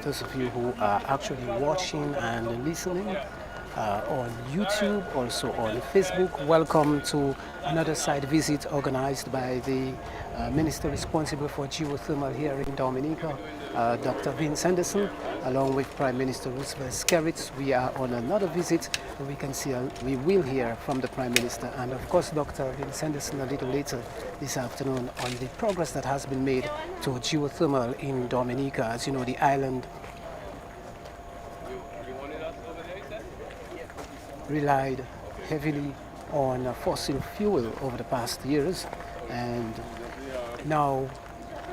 those of you who are actually watching and listening on YouTube, also on Facebook. Welcome to another site visit organized by the Minister responsible for geothermal here in Dominica, Dr. Vince Henderson, along with Prime Minister Roosevelt Skerrit. We are on another visit. We will hear from the Prime Minister and of course Dr. Vince Henderson a little later this afternoon on the progress that has been made to geothermal in Dominica. As you know, the island relied heavily on fossil fuel over the past years, and now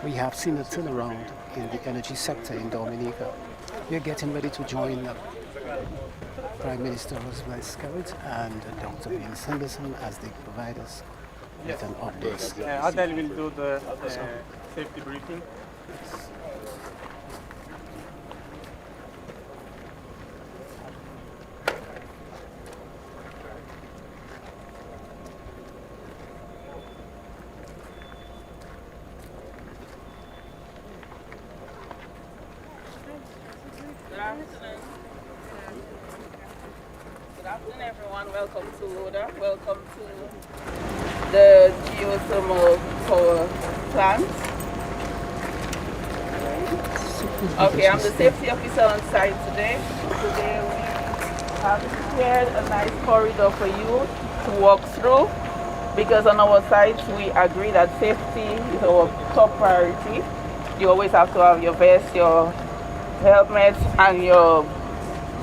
we have seen a turnaround in the energy sector in Dominica. We are getting ready to join Prime Minister Roosevelt Skerrit and Dr. Vince Henderson as they provide us with an update. Adel will do the safety briefing. Good afternoon, everyone. Welcome to LODA. Welcome to the geothermal power plant. Okay, I'm the safety officer on site today. Today we have prepared a nice corridor for you to walk through, because on our site we agree that safety is our top priority. You always have to have your vest, your helmet and your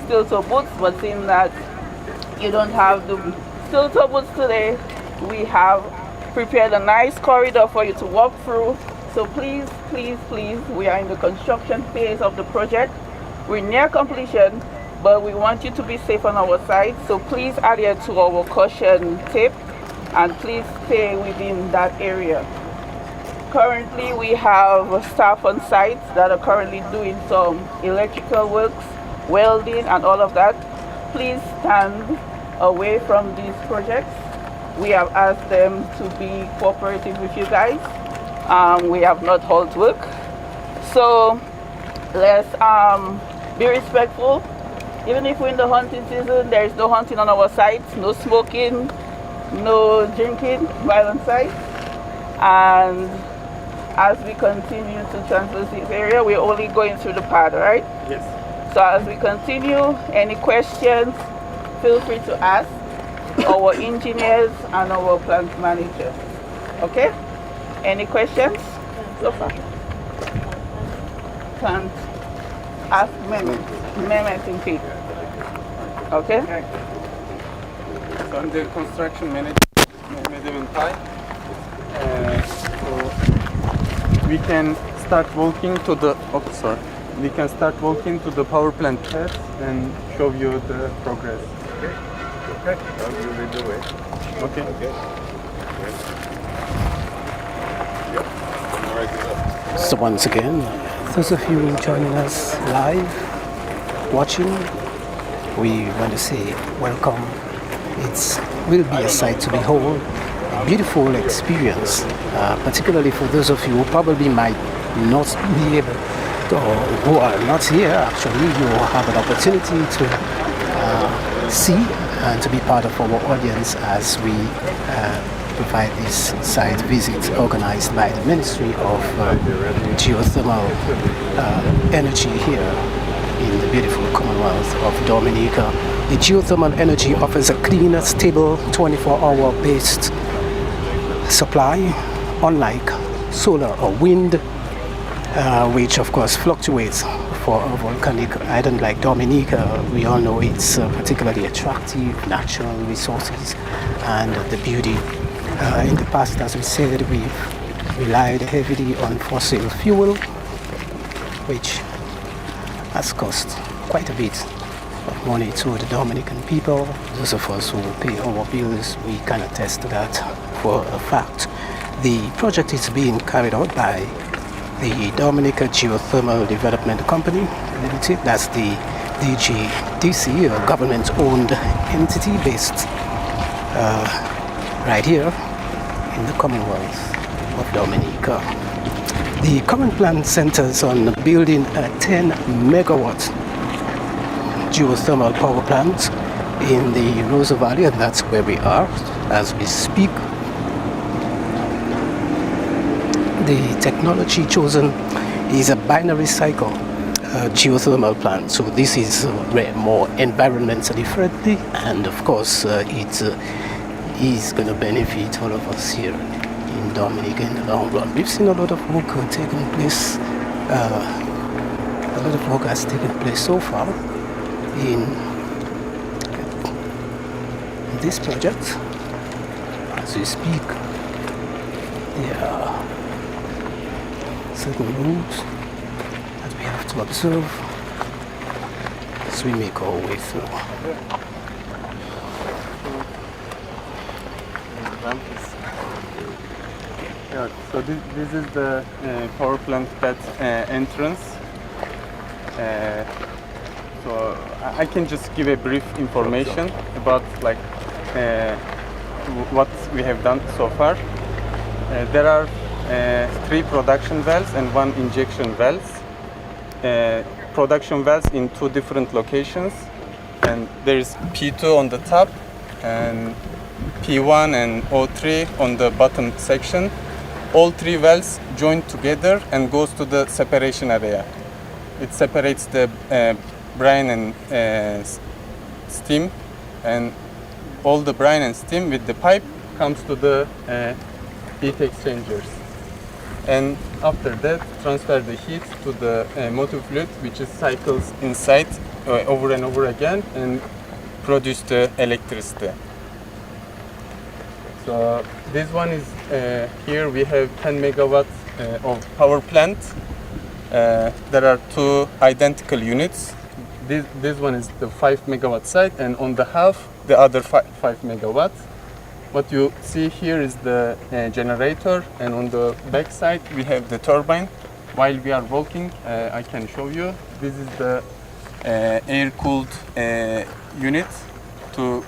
steel-toe boots, but seeing that you don't have the steel-toe boots today, we have prepared a nice corridor for you to walk through. So please, please, please, we are in the construction phase of the project. We're near completion, but we want you to be safe on our site. So please adhere to our caution tape and please stay within that area. Currently, we have staff on site that are currently doing some electrical works, welding and all of that. Please stand away from these projects. We have asked them to be cooperative with you guys. We have not halt work. So let's be respectful. Even if we're in the hunting season, there is no hunting on our site, no smoking, no drinking while on site. And as we continue to traverse this area, we're only going through the pad, right? Yes. So as we continue, any questions, feel free to ask our engineers and our plant manager. Okay? Any questions so far? Can't ask Mehmet in Pete. Okay? So I'm the construction manager, Mehmet Tai. So we can start walking to the we can start walking to the power plant test and show you the progress. Okay. Okay. I'll lead the way. Okay. Okay. Yep. So once again, those of you joining us live, watching, we want to say welcome. It will be a sight to behold, a beautiful experience, particularly for those of you who probably might not be able to, or who are not here. Actually, you have an opportunity to see and to be part of our audience as we provide this site visit organized by the Ministry of Geothermal Energy here in the beautiful Commonwealth of Dominica. The geothermal energy offers a clean, stable, 24-hour based supply, unlike solar or wind, which of course fluctuates for a volcanic island like Dominica. We all know it's particularly attractive, natural resources and the beauty. In the past, as we said, we've relied heavily on fossil fuel, which has cost quite a bit of money to the Dominican people. Those of us who pay our bills, we can attest to that for a fact. The project is being carried out by the Dominica Geothermal Development Company Limited. That's the DGDC, a government-owned entity based right here in the Commonwealth of Dominica. The current plan centers on building a 10 megawatt geothermal power plant in the Rosa Valley, and that's where we are as we speak. The technology chosen is a binary cycle geothermal plant, so this is more environmentally friendly, and of course it is going to benefit all of us here in Dominica in the long run. We've seen a lot of work taking place, a lot of work has taken place so far in this project. As we speak, there are certain rules that we have to observe as we make our way through. Yeah, so this is the power plant pad entrance. So I can just give a brief information about like what we have done so far. There are 3 production wells and 1 injection wells. Production wells in 2 different locations, and there is P2 on the top and P1 and O3 on the bottom section. All 3 wells join together and goes to the separation area. It separates the brine and steam, and all the brine and steam with the pipe comes to the heat exchangers. And after that, transfer the heat to the motor fluid, which is cycles inside over and over again and produce the electricity. So this one is here we have 10 megawatts of power plant. There are 2 identical units. This one is the 5 megawatt side, and on the half the other 5 megawatts. What you see here is the generator, and on the back side we have the turbine. While we are walking, I can show you. This is the air-cooled unit to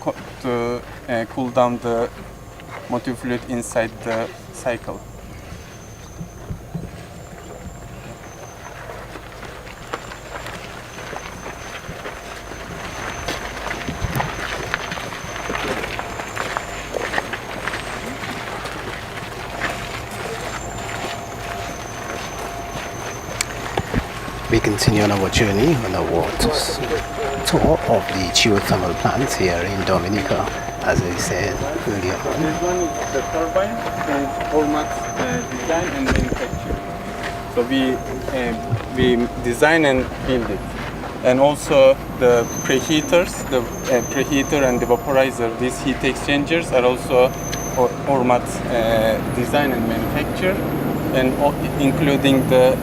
cool down the motor fluid inside the cycle. We continue on our journey on our tour of the geothermal plant here in Dominica, as I said earlier on. This one is the turbine, and format design and manufacture. So we design and build it, and also the preheaters, the preheater and the vaporizer. These heat exchangers are also format design and manufacture, and including the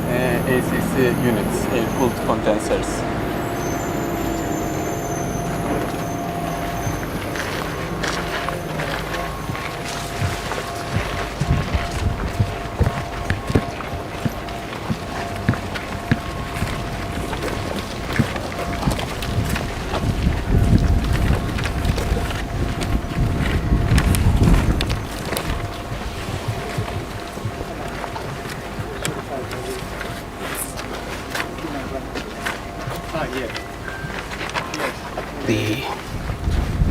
ACC units, air-cooled condensers.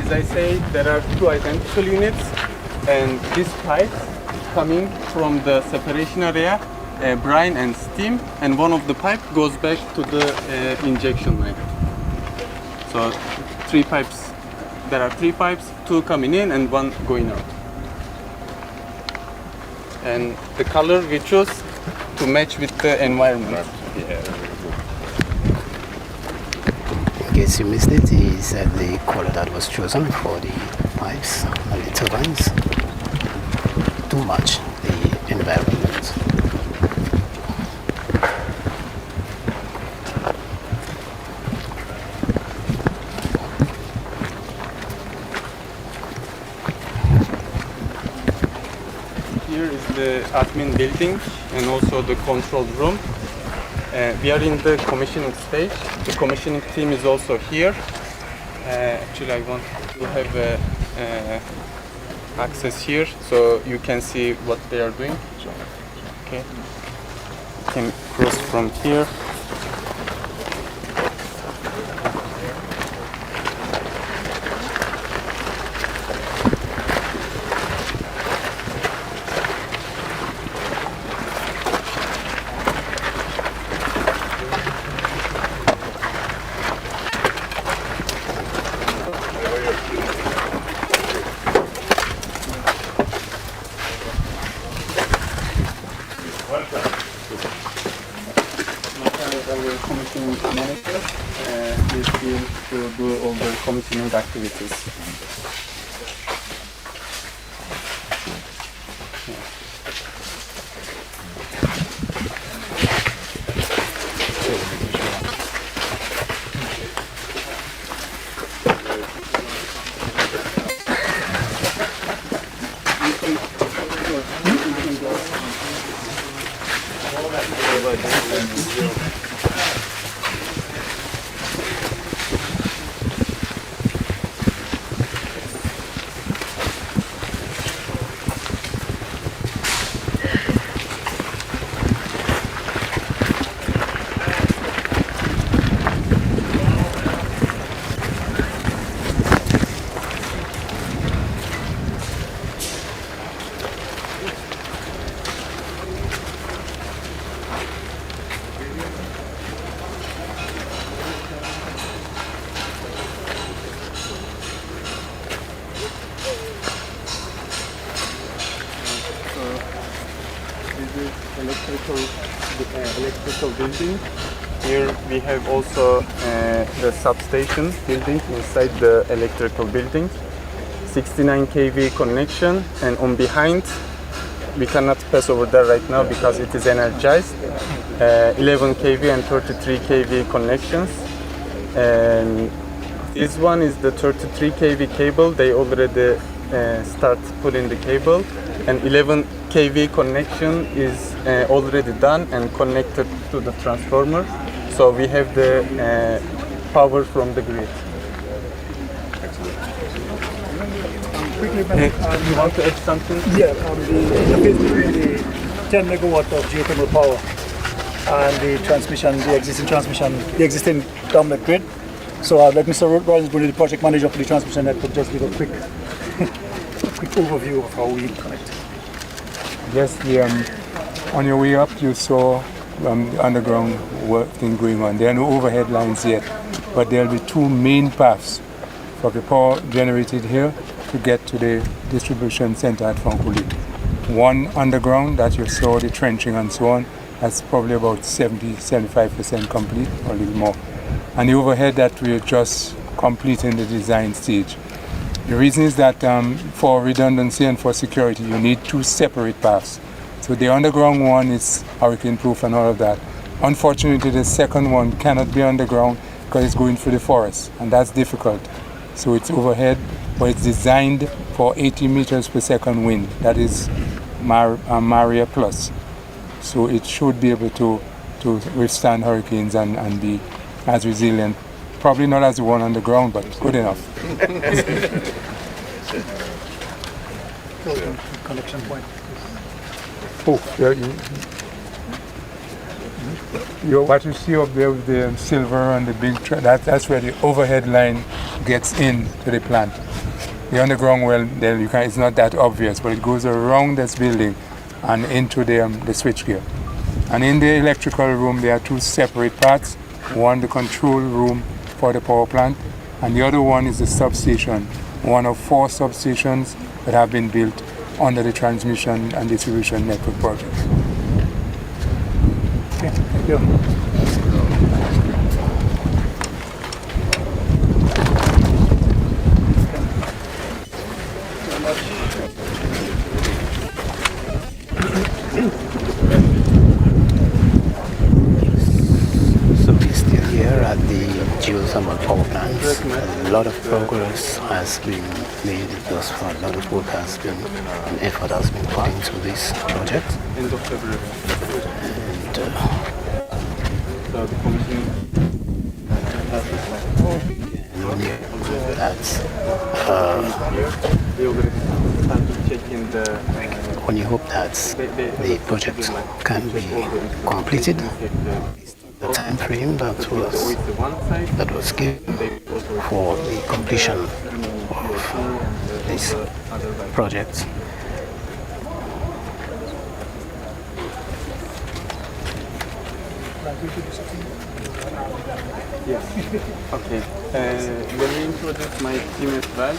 As I say, there are 2 identical units, and this pipe coming from the separation area, brine and steam, and one of the pipe goes back to the injection line. So 3 pipes. There are 3 pipes, 2 coming in and 1 going out. And the color we chose to match with the environment. In case you missed it, he said the color that was chosen for the pipes and the turbines to match the environment. Here is the admin building and also the control room. We are in the commissioning stage. The commissioning team is also here. Actually, I want to have access here so you can see what they are doing. Okay. can cross from here. Our commissioning manager is here to do all the commissioning activities. Electrical building. Here we have also the substation building inside the electrical building. 69 kV connection, and on behind we cannot pass over there right now because it is energized. 11 kV and 33 kV connections. And this one is the 33 kV cable. They already start pulling the cable, and 11 kV connection is already done and connected to the transformer. So we have the power from the grid. Quickly, You want to add something? the interface between the 10 megawatt of geothermal power and the transmission, the existing dominant grid. So let Mr. Rollins, the project manager for the transmission network, just give a quick overview of how we connect. Yes, on your way up, you saw the underground work thing going on. There are no overhead lines yet, but there will be two main paths for the power generated here to get to the distribution center at Fankuli. One underground that you saw, the trenching and so on, that's probably about 70-75% complete, or a little more. And the overhead that we are just completing the design stage. The reason is that for redundancy and for security, you need two separate paths. So the underground one is hurricane proof and all of that. Unfortunately, the second one cannot be underground because it's going through the forest, and that's difficult. So it's overhead, but it's designed for 80 meters per second wind. That is Maria Plus. So it should be able to withstand hurricanes and be as resilient. Probably not as the one on the ground, but good enough. Connection point. Oh, what you see up there with the silver and the big that's where the overhead line gets into the plant. The underground well, then it's not that obvious, but it goes around this building and into the switchgear. And in the electrical room, there are two separate parts. One, the control room for the power plant, and the other one is the substation, one of 4 substations that have been built under the transmission and distribution network project. Okay, thank you. So we're still here at the geothermal power plants. A lot of progress has been made thus far. A lot of work has been, and effort has been put into this project. End of February. And So the commissioning that's we already started checking the only hope that the project can be completed. The time frame that was given for the completion of this project. Yes. Okay. Let me introduce my team as well.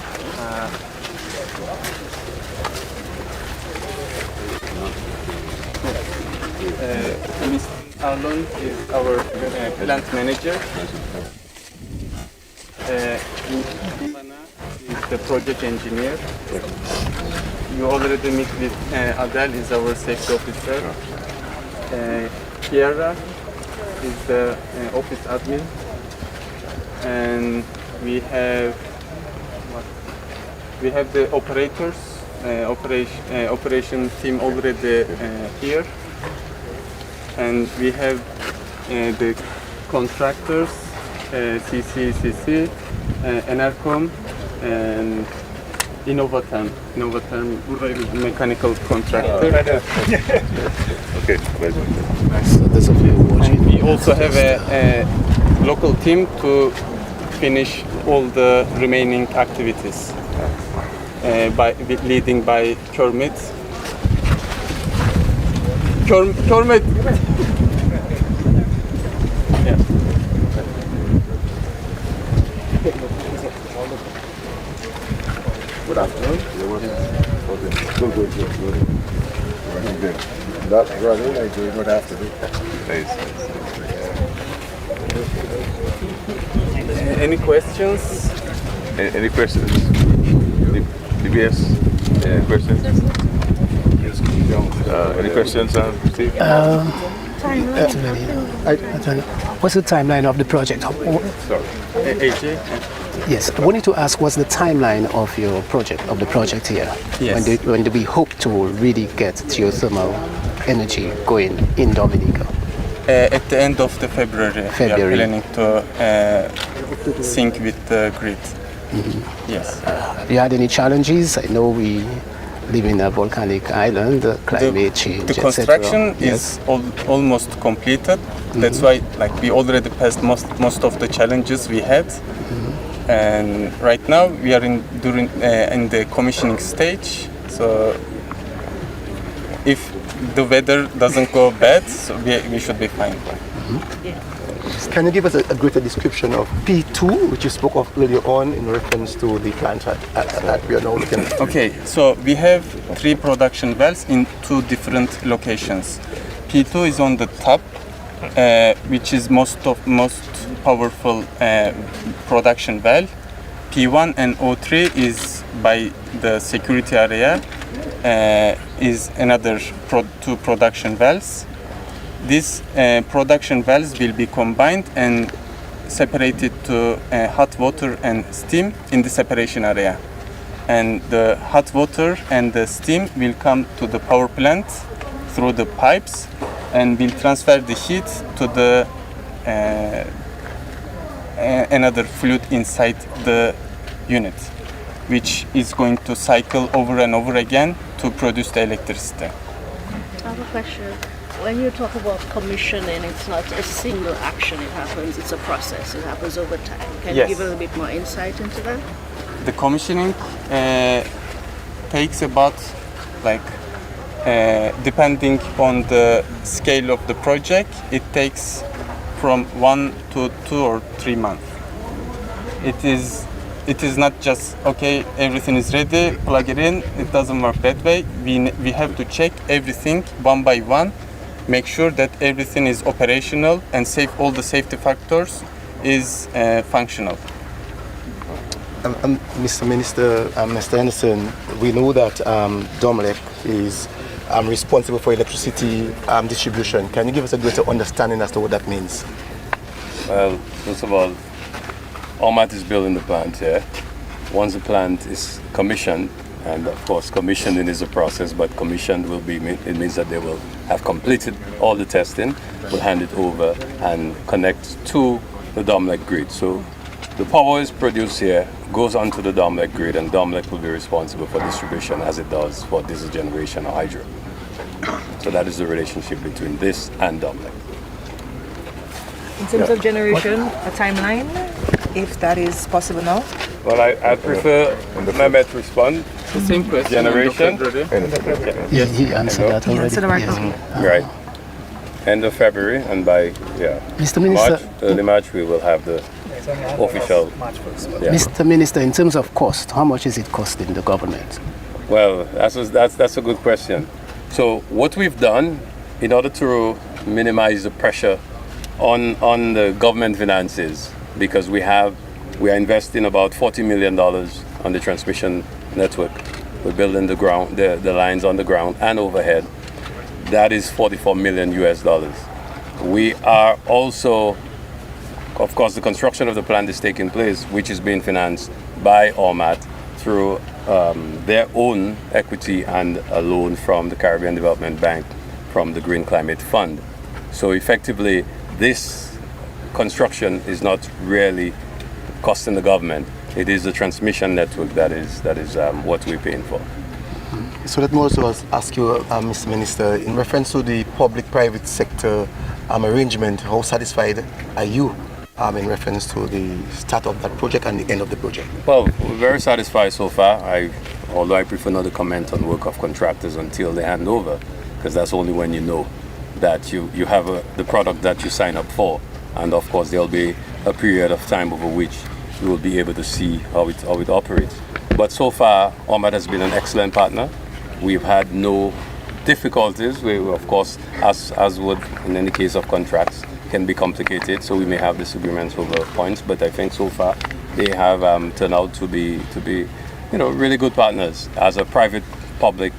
Mr. Arlon is our plant manager. Ivana is the project engineer. You already meet with Adele, is our safety officer. Kiara is the office admin. And we have the operators, operation team already here. And we have the contractors, CCCC, Enercom, and Innovatem, mechanical contractor. Okay. So those of you watching, We also have a local team to finish all the remaining activities, leading by Kermit. Kermit! Yeah. Good afternoon. Good. That's running. I do good afternoon. Any questions? Any questions? DBS? Questions? Any questions, Steve? what's the timeline of the project? Sorry. AJ? Yes, I wanted to ask what's the timeline of your project, of the project here? Yes. When do we hope to really get geothermal energy going in Dominica? At the end of the February. We are planning to sync with the grid. Mm-hmm. Yes. Have you had any challenges? I know we live in a volcanic island, climate change, The construction yes. is almost completed. Mm-hmm. That's why, we already passed most of the challenges we had. Mm-hmm. And right now we are in the commissioning stage. So if the weather doesn't go bad, so we should be fine. Mm-hmm. Yeah. Can you give us a greater description of P2, which you spoke of earlier on in reference to the plant that we are now looking at? Okay, so we have 3 production wells in 2 different locations. P2 is on the top, which is most powerful production well. P1 and O3 is by the security area, is another 2 production wells. These production wells will be combined and separated to hot water and steam in the separation area. And the hot water and the steam will come to the power plant through the pipes and will transfer the heat to the another fluid inside the unit, which is going to cycle over and over again to produce the electricity. I have a question. When you talk about commissioning, it's not a single action, it happens, it's a process, it happens over time. Can Yes. you give a little bit more insight into that? The commissioning takes about depending on the scale of the project, it takes from 1 to 2 or 3 months. It is not just okay, everything is ready, plug it in. It doesn't work that way. We have to check everything one by one, make sure that everything is operational and all the safety factors is functional. Mr. Minister, Mr. Anderson, we know that Domlec is responsible for electricity distribution. Can you give us a greater understanding as to what that means? Well, first of all, OMAT is building the plant here. Once the plant is commissioned, and of course commissioning is a process, but commissioned will be, it means that they will have completed all the testing, will hand it over and connect to the Domlec grid. So the power is produced here goes onto the Domlec grid, and Domlec will be responsible for distribution as it does for diesel generation or hydro. So that is the relationship between this and Domlec. In terms of generation, a timeline, if that is possible now? Well, I prefer Mehmet to respond. The same question. Generation? Yeah, he answered that already. answered already, Yes. okay. Right. End of February, and by Mr. Minister, March, early March, we will have the official. Yeah. Mr. Minister, in terms of cost, how much is it costing the government? Well, that's a good question. So what we've done in order to minimize the pressure on the government finances, because we are investing about $40 million on the transmission network. We're building the lines on the ground and overhead. That is $44 million US. We are also, of course, the construction of the plant is taking place, which is being financed by ORMAT through their own equity and a loan from the Caribbean Development Bank from the Green Climate Fund. So effectively, this construction is not really costing the government. It is the transmission network that is what we're paying for. So let me also ask you, Mr. Minister, in reference to the public-private sector arrangement, how satisfied are you in reference to the start of that project and the end of the project? Well, we're very satisfied so far. Although I prefer not to comment on work of contractors until they hand over, because that's only when you know that you have the product that you sign up for. And of course, there'll be a period of time over which you will be able to see how it operates. But so far, ORMAT has been an excellent partner. We've had no difficulties. We, of course, as would in any case of contracts, can be complicated. So we may have disagreements over points. But I think so far they have turned out to be really good partners. As a private-public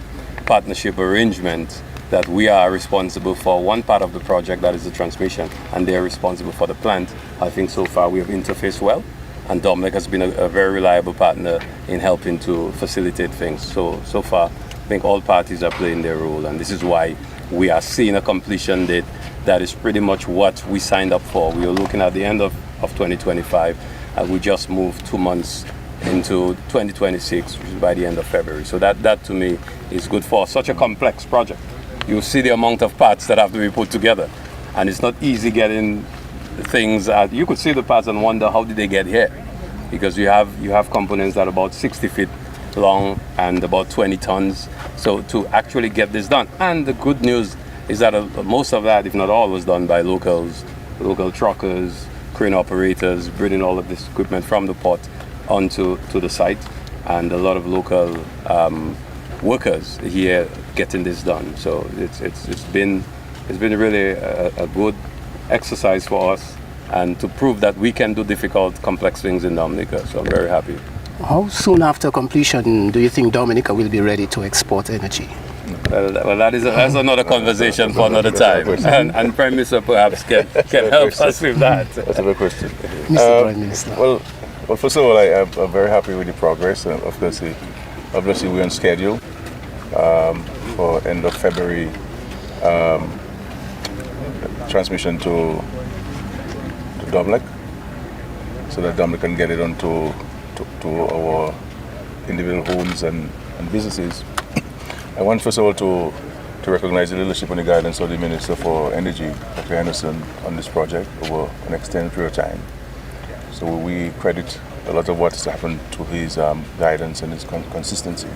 partnership arrangement, that we are responsible for one part of the project, that is the transmission, and they are responsible for the plant. I think so far we have interfaced well, and Domlec has been a very reliable partner in helping to facilitate things. So far, I think all parties are playing their role, and this is why we are seeing a completion date that is pretty much what we signed up for. We are looking at the end of 2025, and we just moved 2 months into 2026, which is by the end of February. So that to me is good for such a complex project. You see the amount of parts that have to be put together, and it's not easy getting things out. You could see the parts and wonder how did they get here, because you have components that are about 60 feet long and about 20 tons. So to actually get this done, and the good news is that most of that, if not all, was done by local truckers, crane operators, bringing all of this equipment from the port onto the site, and a lot of local workers here getting this done. So it's been really a good exercise for us, and to prove that we can do difficult, complex things in Dominica. So I'm very happy. How soon after completion do you think Dominica will be ready to export energy? Well, that's another conversation for another time, and Prime Minister perhaps can help us with that. That's a good question. Mr. Prime Minister. Well, first of all, I'm very happy with the progress. Obviously, we're on schedule for end of February transmission to Domlec, so that Domlec can get it onto to our individual homes and businesses. I want first of all to recognize the leadership and the guidance of the Minister for Energy, Dr. Henderson, on this project over an extended period of time. So we credit a lot of what has happened to his guidance and his consistency.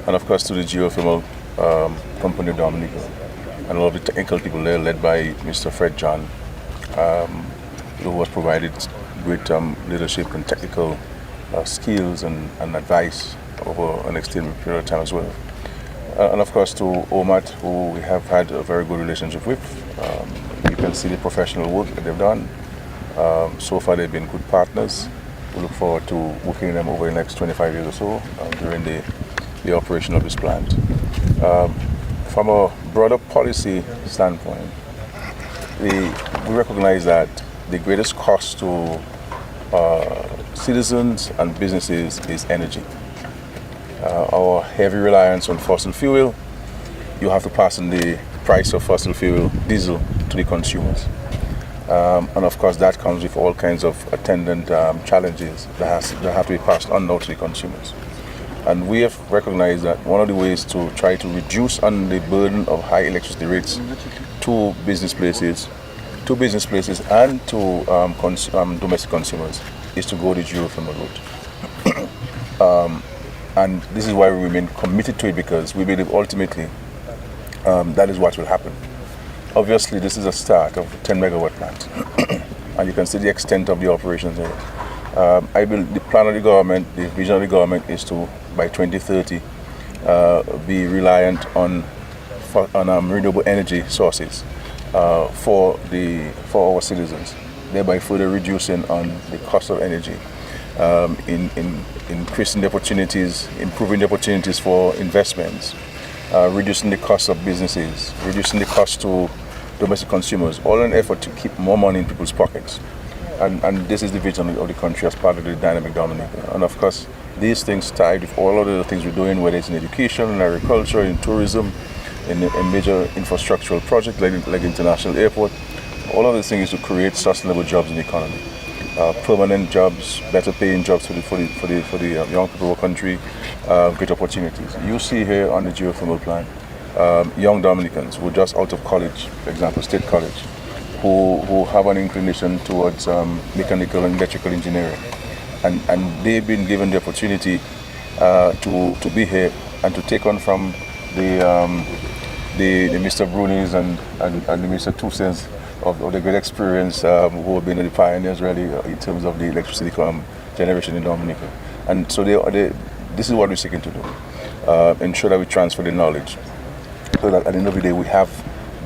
And of course to the Geothermal company Dominica, and all of the technical people there led by Mr. Fred John, who has provided great leadership and technical skills and advice over an extended period of time as well. And of course to ORMAT, who we have had a very good relationship with. You can see the professional work that they've done. So far they've been good partners. We look forward to working with them over the next 25 years or so during the operation of this plant. From a broader policy standpoint, we recognize that the greatest cost to citizens and businesses is energy. Our heavy reliance on fossil fuel, you have to pass on the price of fossil fuel, diesel, to the consumers. And of course, that comes with all kinds of attendant challenges that have to be passed on now to the consumers. And we have recognized that one of the ways to try to reduce on the burden of high electricity rates to business places and to domestic consumers is to go the geothermal route. And this is why we remain committed to it, because we believe ultimately that is what will happen. Obviously, this is a start of a 10 megawatt plant, and you can see the extent of the operations here. I believe the plan of the government, the vision of the government is to, by 2030, be reliant on renewable energy sources for our citizens, thereby further reducing on the cost of energy, increasing the opportunities, improving the opportunities for investments, reducing the cost of businesses, reducing the cost to domestic consumers, all in an effort to keep more money in people's pockets. And this is the vision of the country as part of the dynamic Dominica. And of course, these things tied with all of the things we're doing, whether it's in education, in agriculture, in tourism, in major infrastructural projects like international airport. All of these things is to create sustainable jobs in the economy, permanent jobs, better paying jobs for the young people of the country, great opportunities. You see here on the geothermal plant, young Dominicans who are just out of college, for example, State College, who have an inclination towards mechanical and electrical engineering, and they've been given the opportunity to be here and to take on from the Mr. Brunis and the Mr. Toussaint's of the great experience who have been the pioneers really in terms of the electricity generation in Dominica. And so this is what we're seeking to do, ensure that we transfer the knowledge so that at the end of the day we have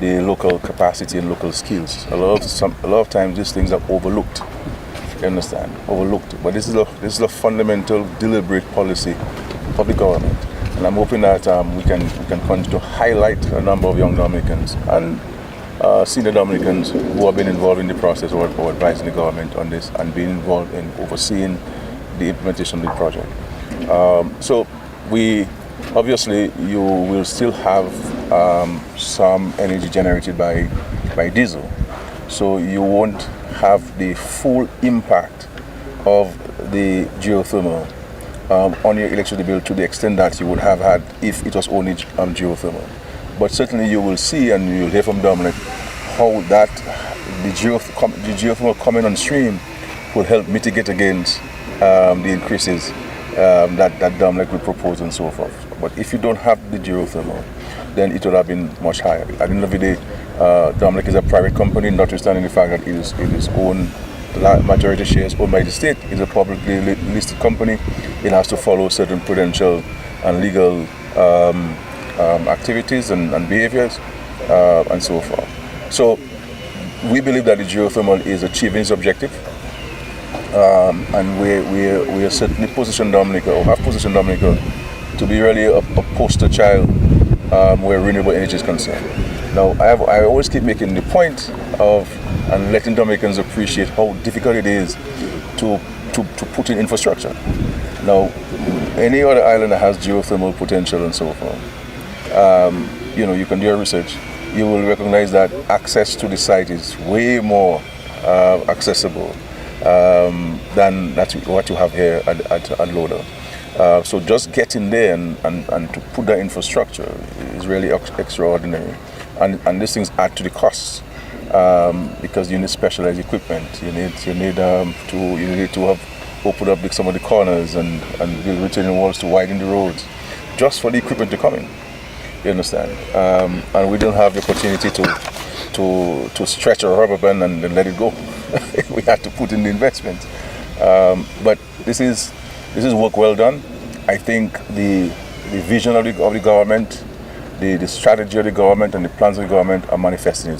the local capacity and local skills. A lot of times these things are overlooked. You understand? Overlooked. But this is a fundamental, deliberate policy of the government. And I'm hoping that we can continue to highlight a number of young Dominicans and senior Dominicans who have been involved in the process or advising the government on this and being involved in overseeing the implementation of the project. So we obviously you will still have some energy generated by diesel, so you won't have the full impact of the geothermal on your electricity bill to the extent that you would have had if it was only geothermal. But certainly you will see and you'll hear from Dominic how that the geothermal coming on stream will help mitigate against the increases that Dominic will propose and so forth. But if you don't have the geothermal, then it would have been much higher. At the end of the day, Dominic is a private company, notwithstanding the fact that it is owned, majority shares owned by the state. It's a publicly listed company. It has to follow certain prudential and legal activities and behaviors and so forth. So we believe that the geothermal is achieving its objective, and we are certainly positioned Dominica, or have positioned Dominica, to be really a poster child where renewable energy is concerned. Now, I always keep making the point of and letting Dominicans appreciate how difficult it is to put in infrastructure. Now, any other island that has geothermal potential and so forth, you can do your research. You will recognize that access to the site is way more accessible than what you have here at Loda. So just getting there and to put that infrastructure is really extraordinary. And these things add to the costs because you need specialized equipment. You need to have opened up some of the corners and build retaining walls to widen the roads just for the equipment to come in. You understand? And we don't have the opportunity to stretch a rubber band and then let it go. We had to put in the investment. But this is work well done. I think the vision of the government, the strategy of the government, and the plans of the government are manifesting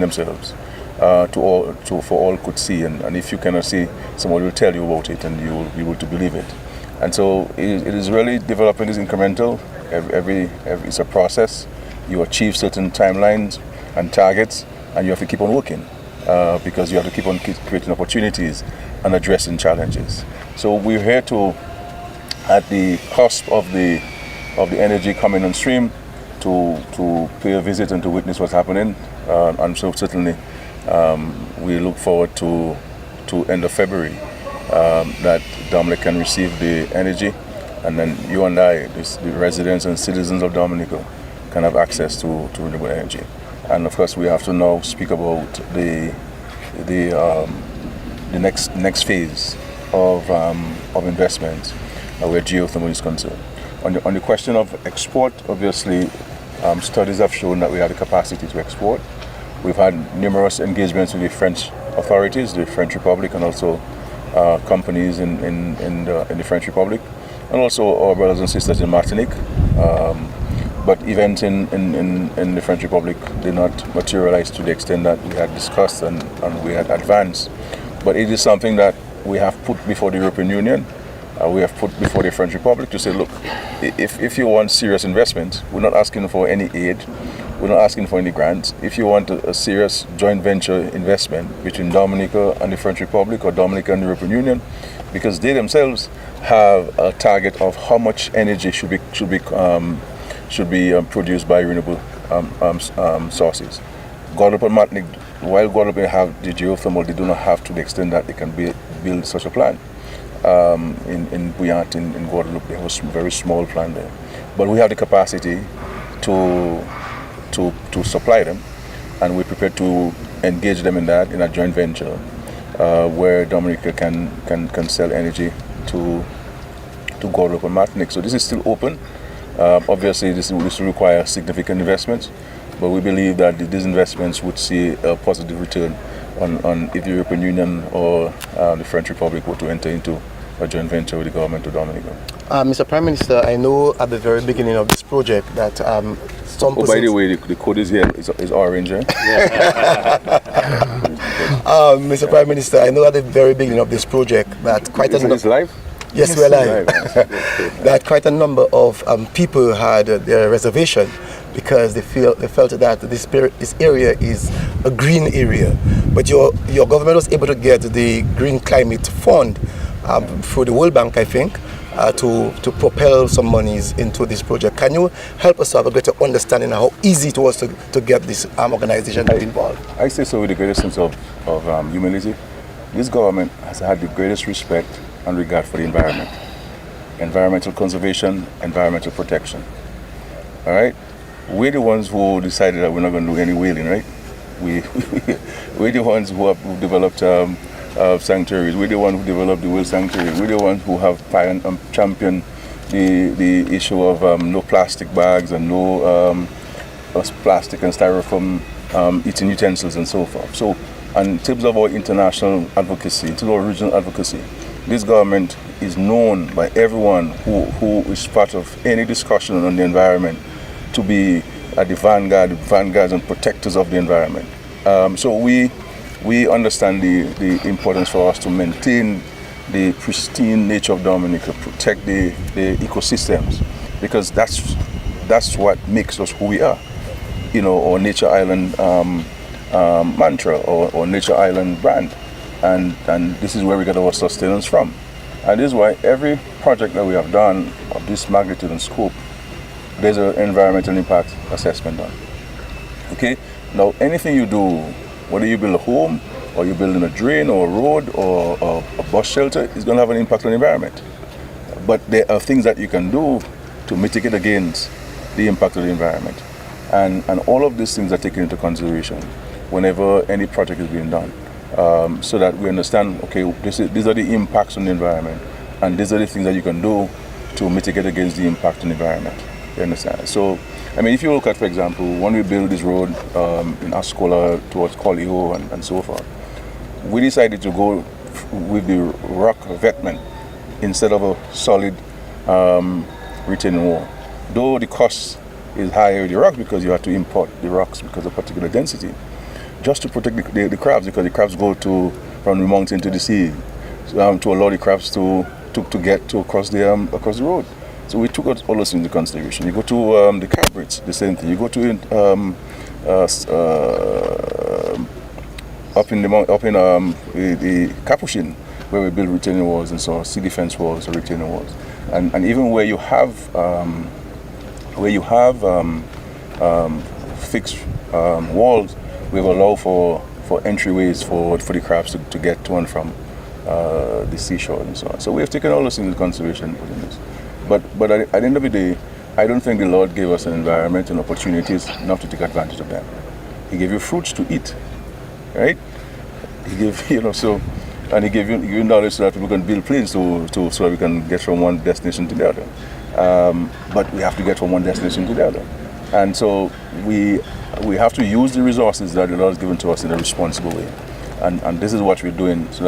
themselves for all could see. And if you cannot see, somebody will tell you about it, and you will be able to believe it. And so it is really developing is incremental. It's a process. You achieve certain timelines and targets, and you have to keep on working because you have to keep on creating opportunities and addressing challenges. So we're here at the cusp of the energy coming on stream to pay a visit and to witness what's happening. And so certainly We look forward to end of February that Dominic can receive the energy, and then you and I, the residents and citizens of Dominica, can have access to renewable energy. And of course, we have to now speak about the next phase of investment where geothermal is concerned. On the question of export, obviously, studies have shown that we have the capacity to export. We've had numerous engagements with the French authorities, the French Republic, and also companies in the French Republic, and also our brothers and sisters in Martinique. But events in the French Republic did not materialize to the extent that we had discussed and we had advanced. But it is something that we have put before the European Union, we have put before the French Republic to say, look, if you want serious investment, we're not asking for any aid, we're not asking for any grants. If you want a serious joint venture investment between Dominica and the French Republic, or Dominica and the European Union, because they themselves have a target of how much energy should be produced by renewable sources. Guadeloupe and Martinique, while Guadeloupe have the geothermal, they do not have to the extent that they can build such a plant. In Bouillante, in Guadeloupe, there was a very small plant there. But we have the capacity to supply them, and we're prepared to engage them in that, in a joint venture, where Dominica can sell energy to Guadeloupe and Martinique. So this is still open. Obviously, this will require significant investments, but we believe that these investments would see a positive return on if the European Union or the French Republic were to enter into a joint venture with the government of Dominica. Mr. Prime Minister, I know at the very beginning of this project that some by the way, the code is here, is orange, eh? Mr. Prime Minister, I know at the very beginning of this project that quite a number... It's live? Yes, we're live. That quite a number of people had their reservation because they felt that this area is a green area. But your government was able to get the Green Climate Fund through the World Bank, I think, to propel some monies into this project. Can you help us to have a better understanding of how easy it was to get this organization involved? I say so with the greatest sense of humility. This government has had the greatest respect and regard for the environment. Environmental conservation, environmental protection. All right? We're the ones who decided that we're not going to do any whaling, right? We're the ones who have developed sanctuaries. We're the ones who developed the whale sanctuary. We're the ones who have championed the issue of no plastic bags and no plastic and styrofoam eating utensils and so forth. So, and in terms of our international advocacy, in terms of our regional advocacy, this government is known by everyone who is part of any discussion on the environment to be at the vanguards and protectors of the environment. So we understand the importance for us to maintain the pristine nature of Dominica, protect the ecosystems, because that's what makes us who we are. You know, our Nature Island mantra or Nature Island brand. And this is where we get our sustenance from. And this is why every project that we have done of this magnitude and scope, there's an environmental impact assessment done. Okay? Now, anything you do, whether you build a home, or you're building a drain, or a road, or a bus shelter, is going to have an impact on the environment. But there are things that you can do to mitigate against the impact of the environment. And all of these things are taken into consideration whenever any project is being done. So that we understand, okay, these are the impacts on the environment, and these are the things that you can do to mitigate against the impact on the environment. You understand? So, I mean, if you look at, for example, when we built this road in Ascola towards Colliho and so forth, we decided to go with the rock vetment instead of a solid retaining wall. Though the cost is higher with the rock because you have to import the rocks because of particular density, just to protect the crabs, because the crabs go from the mountain to the sea, to allow the crabs to get across the road. So we took all those into consideration. You go to the Cabrits, the same thing. You go to up in the Capuchin, where we build retaining walls and so on, sea defense walls or retaining walls, and even where you have fixed walls, we will allow for entryways for the crabs to get to and from the seashore and so on. So we have taken all this into consideration within this. But at the end of the day, I don't think the Lord gave us an environment and opportunities not to take advantage of them. He gave you fruits to eat, right? He gave, and he gave you knowledge so that we can build planes so that we can get from one destination to the other. But we have to get from one destination to the other. And so we have to use the resources that the Lord has given to us in a responsible way. And this is what we're doing so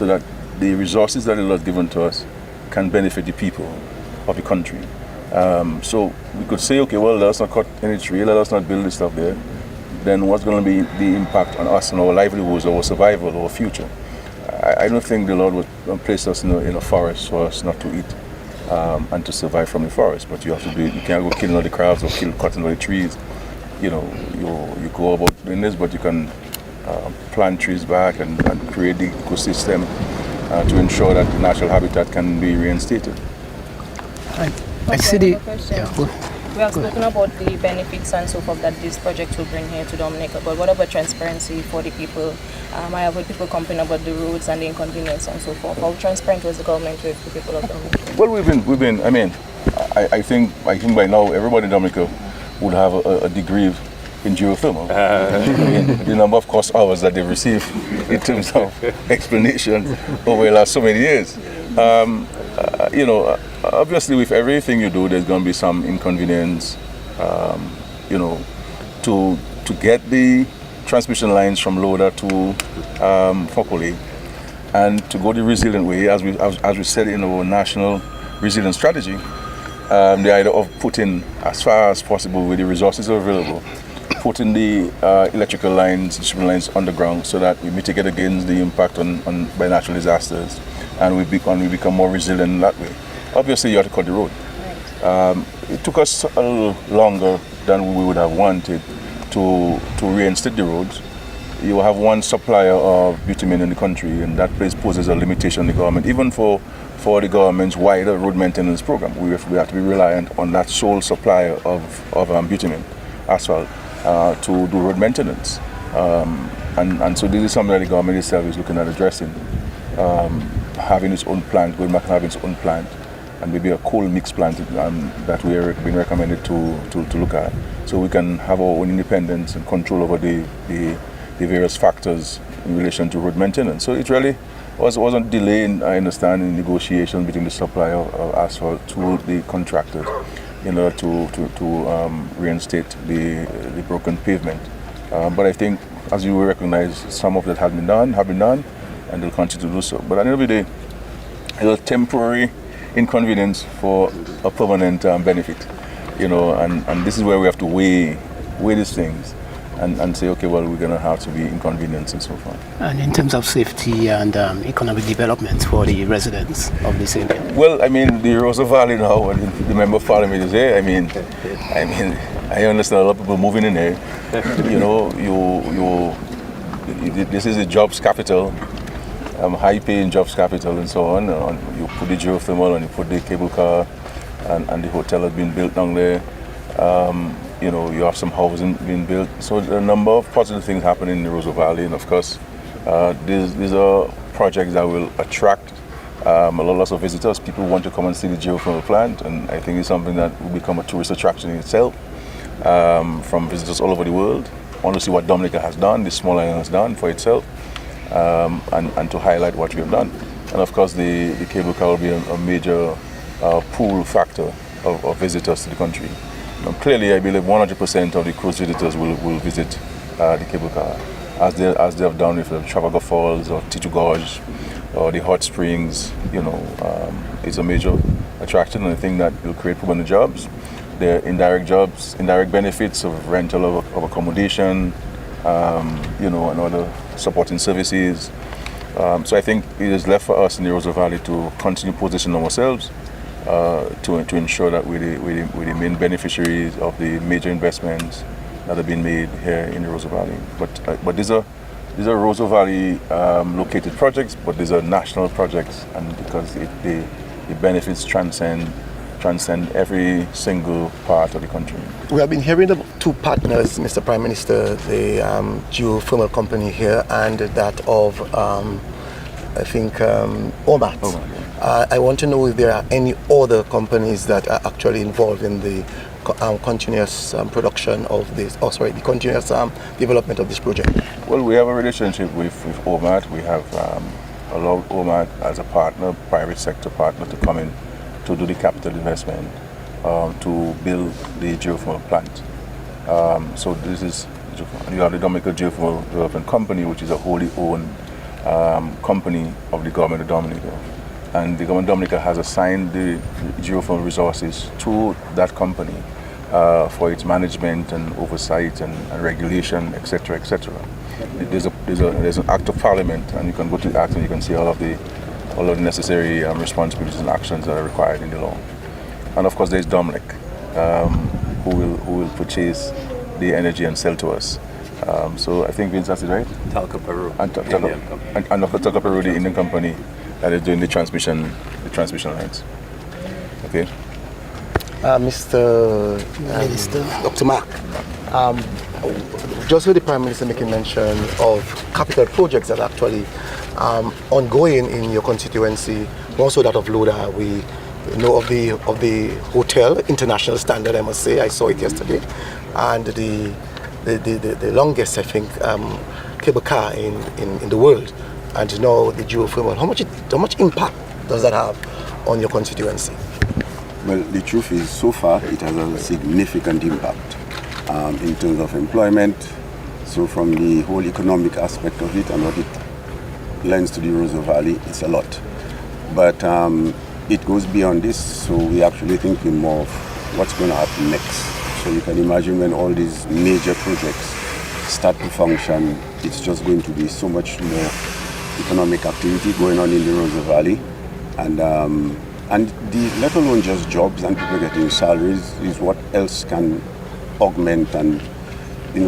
that the resources that the Lord has given to us can benefit the people of the country. So we could say, okay, well, let us not cut any tree, let us not build this stuff there. Then what's going to be the impact on us and our livelihoods, our survival, our future? I don't think the Lord would place us in a forest for us not to eat and to survive from the forest. But you have to do it. You can't go killing all the crabs or cutting all the trees. You go about doing this, but you can plant trees back and create the ecosystem to ensure that the natural habitat can be reinstated. I see the. We have spoken about the benefits and so forth that this project will bring here to Dominica, but what about transparency for the people? I have heard people complain about the roads and the inconvenience and so forth. How transparent was the government with the people of Dominica? Well, we've been. I mean, I think by now everybody in Dominica would have a degree in geothermal. The number of course hours that they've received in terms of explanation over the last so many years. Obviously with everything you do, there's going to be some inconvenience, to get the transmission lines from Loda to Fokole, and to go the resilient way, as we said in our national resilience strategy, the idea of putting, as far as possible with the resources available, putting the electrical lines, distribution lines underground so that we mitigate against the impact by natural disasters, and we become more resilient in that way. Obviously, you have to cut the road. It took us a little longer than we would have wanted to reinstate the roads. You have one supplier of bitumen in the country, and that place poses a limitation on the government, even for the government's wider road maintenance program. We have to be reliant on that sole supplier of bitumen, asphalt, to do road maintenance. And so this is something that the government itself is looking at addressing. Having its own plant, going back and having its own plant, and maybe a coal mix plant that we are being recommended to look at, so we can have our own independence and control over the various factors in relation to road maintenance. So it really wasn't delaying, I understand, in negotiations between the supplier of asphalt to the contractors in order to reinstate the broken pavement. But I think, as you will recognize, some of that have been done, and they'll continue to do so. But at the end of the day, it's a temporary inconvenience for a permanent benefit, and this is where we have to weigh these things and say, okay, well, we're going to have to be inconvenienced and so forth. And in terms of safety and economic development for the residents of this area? Well, I mean, the Rosa Valley now, and the member of parliament is here. I mean, I understand a lot of people moving in here. This is a jobs capital. High-paying jobs capital and so on. You put the geothermal and you put the cable car, and the hotel has been built down there. You have some housing being built. So a number of positive things happening in the Rosa Valley, and of course, these are projects that will attract lots of visitors. People want to come and see the geothermal plant, and I think it's something that will become a tourist attraction in itself from visitors all over the world. Want to see what Dominica has done, this small island has done for itself. And to highlight what we have done. And of course the cable car will be a major pull factor of visitors to the country. Clearly, I believe 100% of the cruise visitors will visit the cable car, as they have done with the Trafalgar Falls or Titu Gorge or the hot springs. It's a major attraction, and I think that will create permanent jobs. There are indirect benefits of rental of accommodation, and other supporting services. So I think it is left for us in the Rosa Valley to continue positioning ourselves to ensure that we're the main beneficiaries of the major investments that have been made here in the Rosa Valley. But these are Rosa Valley located projects, but these are national projects, and because the benefits transcend every single part of the country. We have been hearing to two partners, Mr. Prime Minister, the geothermal company here and that of, I think, OMAT. I want to know if there are any other companies that are actually involved in the continuous production of this, the continuous development of this project. Well, we have a relationship with OMAT. We have allowed OMAT as a partner, private sector partner, to come in to do the capital investment to build the geothermal plant. So this is, you have the Dominican Geothermal Development Company, which is a wholly owned company of the government of Dominica. And the government of Dominica has assigned the geothermal resources to that company for its management and oversight and regulation, etc., etc. There's an act of parliament, and you can go to the act and you can see all of the necessary responsibilities and actions that are required in the law. And of course, there's Dominic, who will purchase the energy and sell to us. So I think Vince, that's it, right? Talca Peru. And Talca Peru, the Indian company that is doing the transmission lines. Okay. Mr. Minister, Dr. Mark, just heard the Prime Minister making mention of capital projects that are actually ongoing in your constituency, also that of Loda. We know of the hotel, international standard, I must say. I saw it yesterday, and the longest, I think, cable car in the world, and now the geothermal. How much impact does that have on your constituency? Well, the truth is, so far, it has a significant impact in terms of employment. So from the whole economic aspect of it and what it lends to the Roseau Valley, it's a lot. But it goes beyond this, so we actually thinking more of what's going to happen next. So you can imagine when all these major projects start to function, it's just going to be so much more economic activity going on in the Roseau Valley. And let alone just jobs and people getting salaries is what else can augment and,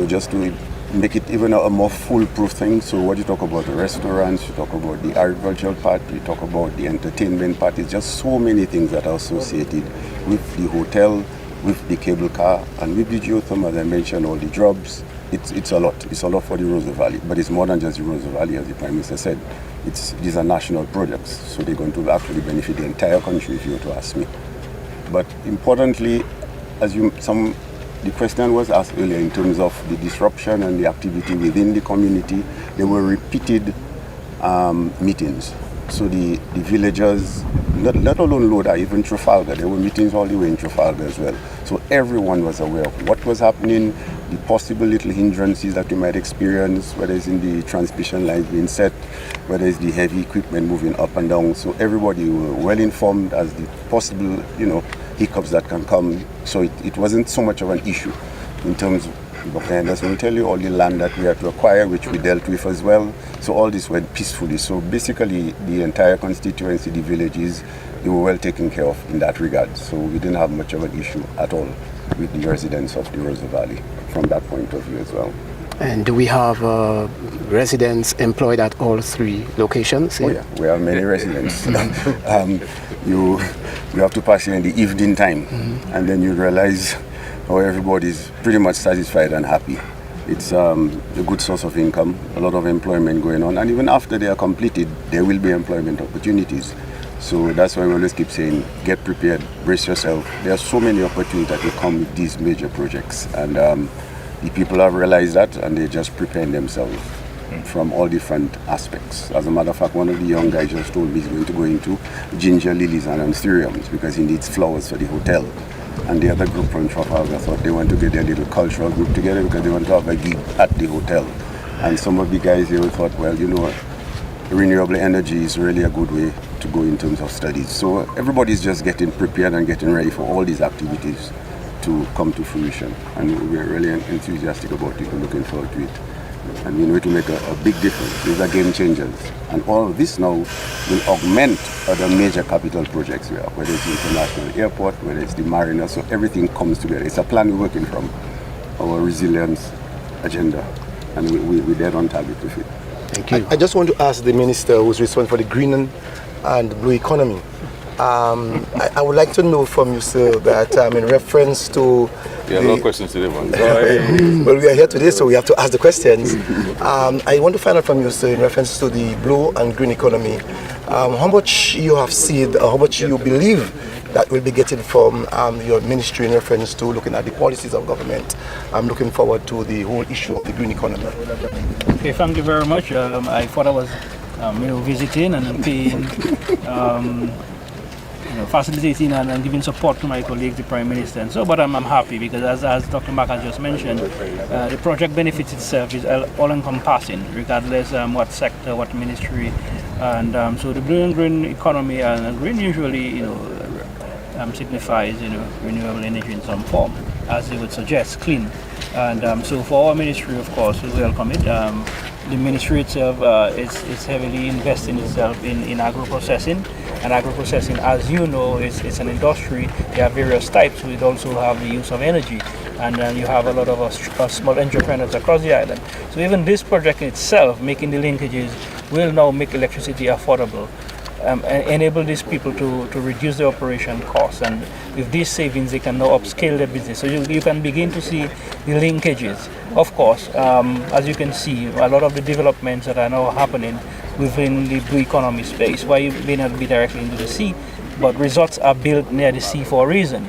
just to make it even a more foolproof thing. So what you talk about the restaurants, you talk about the agricultural part, you talk about the entertainment part, it's just so many things that are associated with the hotel, with the cable car, and with the geothermal, as I mentioned, all the jobs. It's a lot. It's a lot for the Roseau Valley, but it's more than just the Roseau Valley, as the Prime Minister said. These are national projects, so they're going to actually benefit the entire country, if you were to ask me. But importantly, the question was asked earlier in terms of the disruption and the activity within the community. There were repeated meetings. So the villagers, let alone Loda, even Trafalgar, there were meetings all the way in Trafalgar as well. So everyone was aware of what was happening, the possible little hindrances that we might experience, whether it's in the transmission lines being set, whether it's the heavy equipment moving up and down. So everybody were well informed as the possible, hiccups that can come. So it wasn't so much of an issue in terms of Dr. Henderson will tell you all the land that we had to acquire, which we dealt with as well. So all this went peacefully. So basically the entire constituency, the villages, they were well taken care of in that regard. So we didn't have much of an issue at all with the residents of the Roseau Valley from that point of view as well. And do we have residents employed at all three locations? Oh yeah, we have many residents. You have to pass here in the evening time, and then you realize how everybody's pretty much satisfied and happy. It's a good source of income, a lot of employment going on, and even after they are completed, there will be employment opportunities. So that's why we always keep saying, get prepared, brace yourself. There are so many opportunities that will come with these major projects, and the people have realized that, and they're just preparing themselves from all different aspects. As a matter of fact, one of the young guys just told me he's going to go into ginger lilies and anthuriums because he needs flowers for the hotel. And the other group from Trafalgar thought they want to get their little cultural group together because they want to have a gig at the hotel. And some of the guys here thought, well, renewable energy is really a good way to go in terms of studies. So everybody's just getting prepared and getting ready for all these activities to come to fruition. And we're really enthusiastic about it and looking forward to it. And we know it will make a big difference. These are game changers. And all of this now will augment other major capital projects we have, whether it's the International Airport, whether it's the Marina. So everything comes together. It's a plan we're working from, our resilience agenda. And we're dead on target with it. Thank you. I just want to ask the Minister who's responsible for the green and blue economy. I would like to know from you, sir, that in reference to no questions today, man. well, we are here today, so we have to ask the questions. I want to find out from you, sir, in reference to the blue and green economy, how much you have seen, or how much you believe that we'll be getting from your ministry in reference to looking at the policies of government. I'm looking forward to the whole issue of the green economy. Okay, thank you very much. I thought I was visiting and paying, facilitating and giving support to my colleagues, the Prime Minister, and so. But I'm happy because, as Dr. Mack has just mentioned, the project benefits itself is all-encompassing, regardless what sector, what ministry, and so the blue and green economy and green usually, signifies, renewable energy in some form, as they would suggest, clean. And so for our ministry, of course, we welcome it. The ministry itself is heavily investing itself in agro-processing. And agro-processing, as you know, is an industry. There are various types. We also have the use of energy. And then you have a lot of small entrepreneurs across the island. So even this project in itself, making the linkages, will now make electricity affordable. Enable these people to reduce their operation costs, and with these savings they can now upscale their business. So you can begin to see the linkages. Of course, as you can see, a lot of the developments that are now happening within the blue economy space, why you may not be directly into the sea, but resorts are built near the sea for a reason.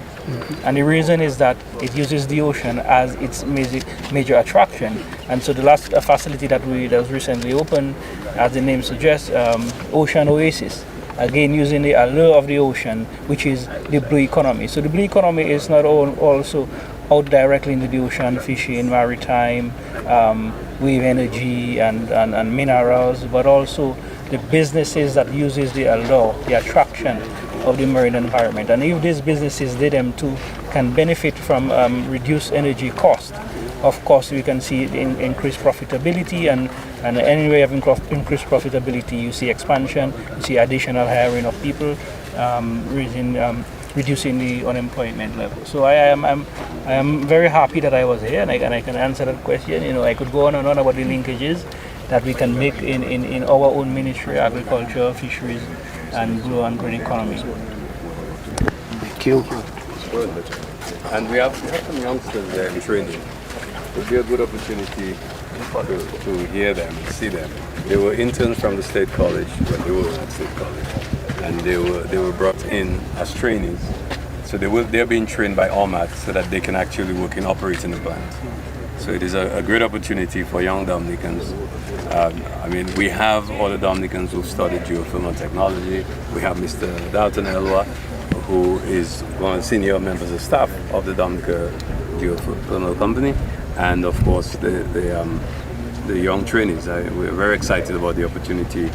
And the reason is that it uses the ocean as its major attraction. And so the last facility that was recently opened, as the name suggests, Ocean Oasis, again using the allure of the ocean, which is the blue economy. So the blue economy is not also out directly into the ocean, fishing, maritime, wave energy and minerals, but also the businesses that uses the allure, the attraction of the marine environment. And if these businesses, they them too, can benefit from reduced energy cost, of course we can see increased profitability, and anyway of increased profitability, you see expansion, you see additional hiring of people, reducing the unemployment level. So I am very happy that I was here, and I can answer that question. I could go on and on about the linkages that we can make in our own ministry, agriculture, fisheries, and blue and green economy. Thank you. And we have some youngsters there in training. It would be a good opportunity to hear them and see them. They were interns from the State College when they were at State College, and they were brought in as trainees. So they're being trained by OMAT so that they can actually work in operating the plant. So it is a great opportunity for young Dominicans. We have all the Dominicans who've studied geothermal technology. We have Mr. Dalton Elwa, who is one of the senior members of staff of the Dominica Geothermal Company, and of course the young trainees. We're very excited about the opportunity.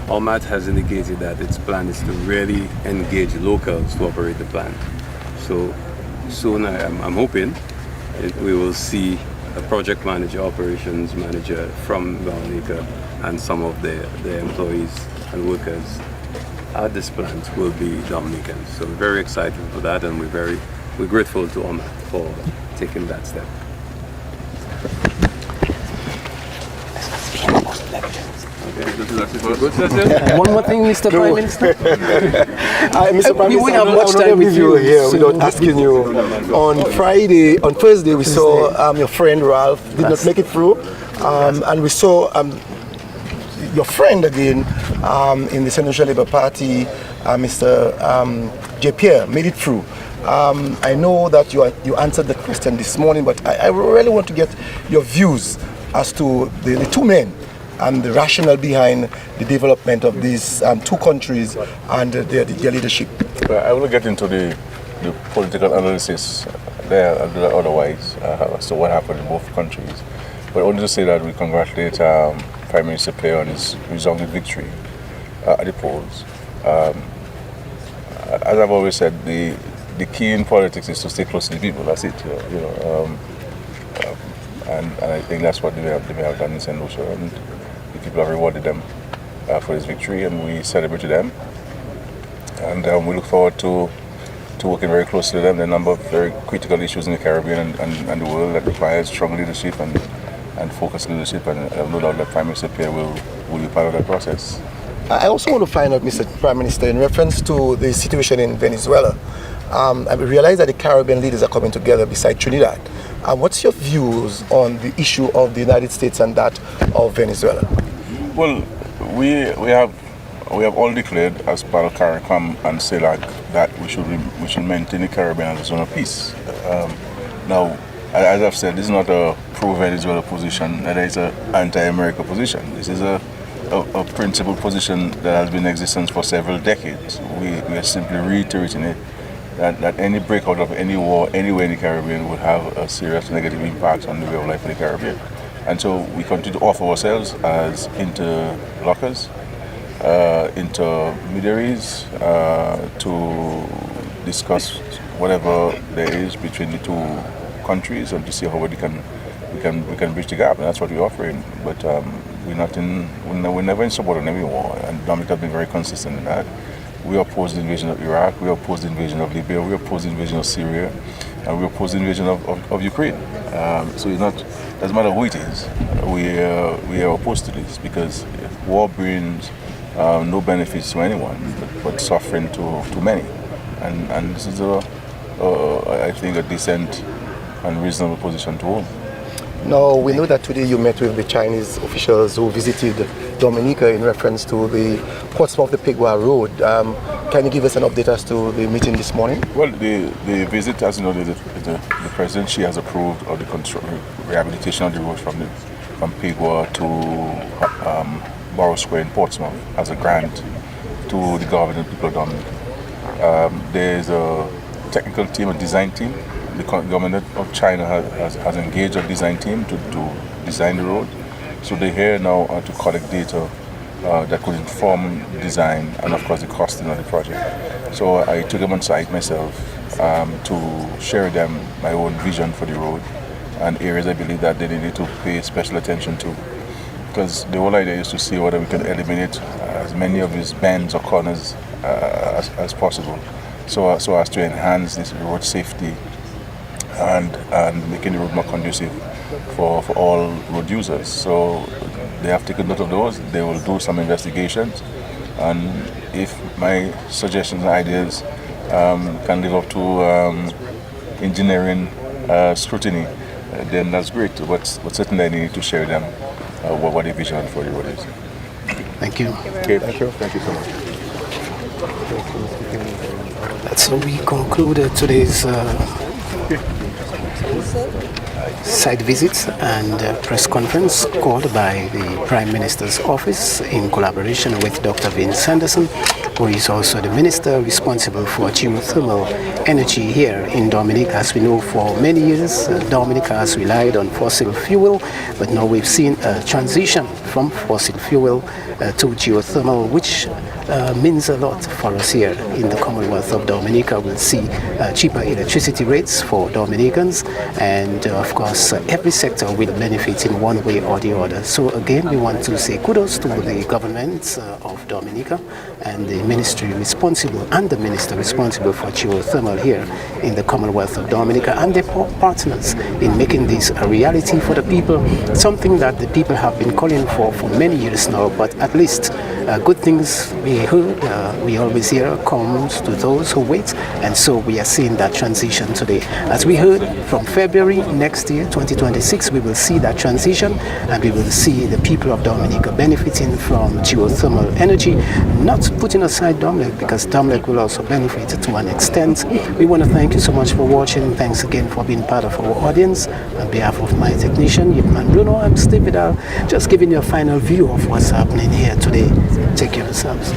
OMAT has indicated that its plan is to really engage locals to operate the plant. So soon I'm hoping we will see a project manager, operations manager from Dominica, and some of the employees and workers at this plant will be Dominicans. So we're very excited for that, and we're grateful to OMAT for taking that step. One more thing, Mr. Prime Minister. Mr. Prime Minister, we have much time with you here without asking you. On Thursday, we saw your friend Ralph did not make it through, and we saw your friend again in the Central Labour Party, Mr. J. Pierre, made it through. I know that you answered the question this morning, but I really want to get your views as to the two men and the rationale behind the development of these two countries and their leadership. I will get into the political analysis there otherwise as to what happened in both countries. But only to say that we congratulate Prime Minister Pierre on his resounding victory at the polls. As I've always said, the key in politics is to stay close to the people. That's it, and I think that's what they may have done in St. Lucia. And the people have rewarded them for this victory, and we celebrated them. And we look forward to working very closely with them. There are a number of very critical issues in the Caribbean and the world that requires strong leadership and focused leadership, and I have no doubt that Prime Minister Pierre will be part of that process. I also want to find out, Mr. Prime Minister, in reference to the situation in Venezuela. I realize that the Caribbean leaders are coming together beside Trinidad. What's your views on the issue of the United States and that of Venezuela? Well, we have all declared as part of CARICOM and CELAC that we should maintain the Caribbean as a zone of peace. Now, as I've said, this is not a pro-Venezuela position, that is an anti-America position. This is a principled position that has been in existence for several decades. We are simply reiterating it, that any breakout of any war anywhere in the Caribbean would have a serious negative impact on the way of life in the Caribbean. And so we continue to offer ourselves as interlocutors, intermediaries, to discuss whatever there is between the two countries and to see how we can bridge the gap, and that's what we're offering. But we're never in support of any war, and Dominica has been very consistent in that. We oppose the invasion of Iraq, we oppose the invasion of Libya, we oppose the invasion of Syria, and we oppose the invasion of Ukraine. So it doesn't matter who it is, we are opposed to this, because war brings no benefits to anyone, but suffering to many. And this is I think a decent and reasonable position to hold. Now, we know that today you met with the Chinese officials who visited Dominica in reference to the Portsmouth-the-Pigwa Road. Can you give us an update as to the meeting this morning? Well, the visit, as you know, the President, she has approved of the rehabilitation of the road from Pigwa to Borough Square in Portsmouth as a grant to the government and people of Dominica. There's a technical team, a design team. The government of China has engaged a design team to design the road. So they're here now to collect data that could inform design and, of course, the costing of the project. So I took them on site myself to share with them my own vision for the road and areas I believe that they needed to pay special attention to. Because the whole idea is to see whether we can eliminate as many of these bends or corners as possible, so as to enhance this road safety and making the road more conducive for all road users. So they have taken note of those. They will do some investigations, and if my suggestions and ideas can live up to engineering scrutiny, then that's great. But certainly I need to share them what the vision for the road is. Thank you. Okay. Thank you so much. So we concluded today's site visits and press conference called by the Prime Minister's office in collaboration with Dr. Vince Sanderson, who is also the Minister responsible for geothermal energy here in Dominica. As we know, for many years, Dominica has relied on fossil fuel, but now we've seen a transition from fossil fuel to geothermal, which means a lot for us here in the Commonwealth of Dominica. We'll see cheaper electricity rates for Dominicans, and of course every sector will benefit in one way or the other. So again, we want to say kudos to the government of Dominica and the ministry responsible and the minister responsible for geothermal here in the Commonwealth of Dominica and their partners in making this a reality for the people, something that the people have been calling for many years now. But at least good things we heard, we always hear, comes to those who wait, and so we are seeing that transition today. As we heard, from February next year, 2026, we will see that transition, and we will see the people of Dominica benefiting from geothermal energy, not putting aside Domlec, because Domlec will also benefit to an extent. We want to thank you so much for watching. Thanks again for being part of our audience. On behalf of my technician, Yipman Bruno, I'm Steve Vidal, just giving you a final view of what's happening here today. Take care of yourselves.